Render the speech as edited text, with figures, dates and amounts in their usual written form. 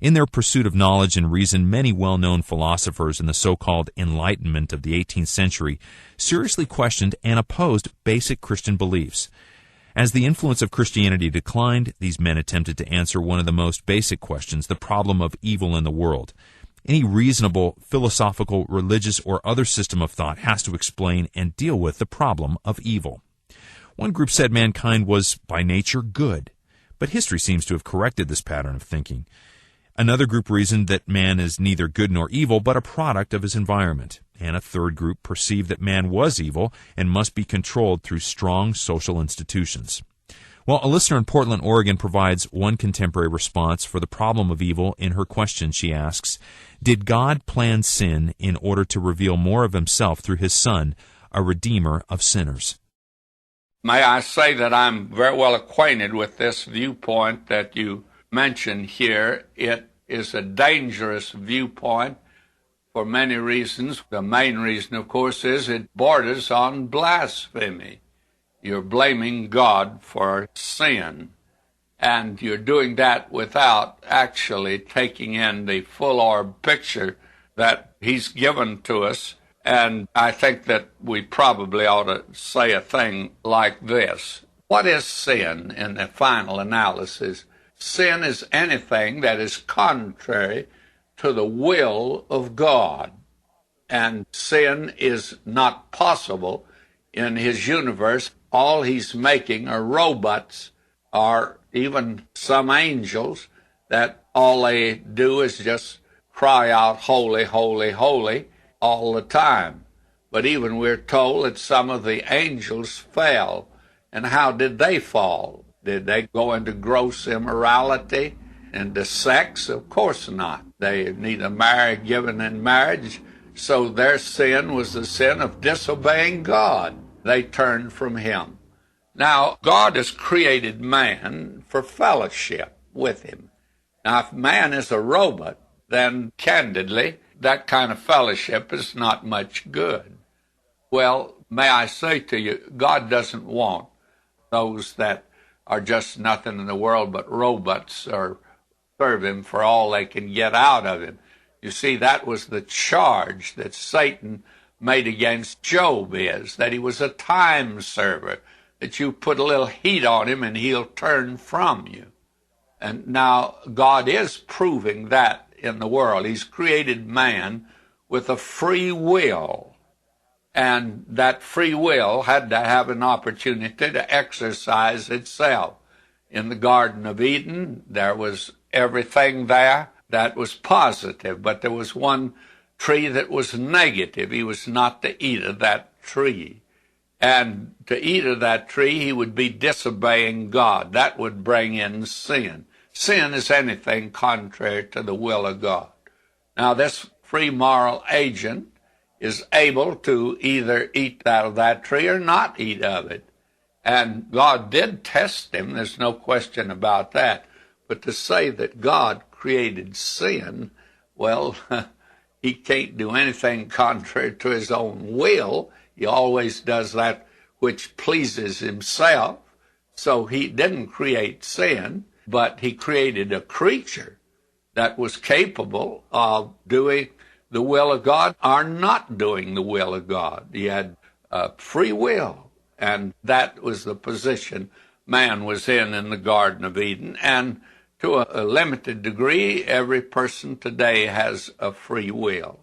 In their pursuit of knowledge and reason, many well-known philosophers in the so-called Enlightenment of the 18th century seriously questioned and opposed basic Christian beliefs. As the influence of Christianity declined, these men attempted to answer one of the most basic questions, the problem of evil in the world. Any reasonable, philosophical, religious, or other system of thought has to explain and deal with the problem of evil. One group said mankind was, by nature, good, but history seems to have corrected this pattern of thinking. Another group reasoned that man is neither good nor evil, but a product of his environment. And a third group perceived that man was evil and must be controlled through strong social institutions. Well, a listener in Portland, Oregon provides one contemporary response for the problem of evil. In her question, she asks, did God plan sin in order to reveal more of himself through his Son, a redeemer of sinners? May I say that I'm very well acquainted with this viewpoint that you mentioned here. It is a dangerous viewpoint for many reasons. The main reason, of course, is it borders on blasphemy. You're blaming God for sin, and you're doing that without actually taking in the full orb picture that he's given to us. And I think that we probably ought to say a thing like this. What is sin in the final analysis? Sin is anything that is contrary to the will of God. And sin is not possible in his universe. All he's making are robots, or even some angels, that all they do is just cry out, holy, holy, holy, all the time. But even we're told that some of the angels fell. And how did they fall? Did they go into gross immorality, into sex? Of course not. They neither given in marriage, so their sin was the sin of disobeying God. They turned from him. Now, God has created man for fellowship with him. Now, if man is a robot, then candidly, that kind of fellowship is not much good. Well, may I say to you, God doesn't want those that are just nothing in the world but robots or serve him for all they can get out of him. You see, that was the charge that Satan made against Job, is that he was a time server, that you put a little heat on him and he'll turn from you. And now God is proving that in the world. He's created man with a free will, and that free will had to have an opportunity to exercise itself. In the Garden of Eden, there was everything there that was positive, but there was one tree that was negative. He was not to eat of that tree. And to eat of that tree, he would be disobeying God. That would bring in sin. Sin is anything contrary to the will of God. Now, this free moral agent is able to either eat out of that tree or not eat of it. And God did test him, there's no question about that. But to say that God created sin, well, he can't do anything contrary to his own will. He always does that which pleases himself. So he didn't create sin, but he created a creature that was capable of doing the will of God or not doing the will of God. He had free will, and that was the position man was in the Garden of Eden. And to a limited degree, every person today has a free will.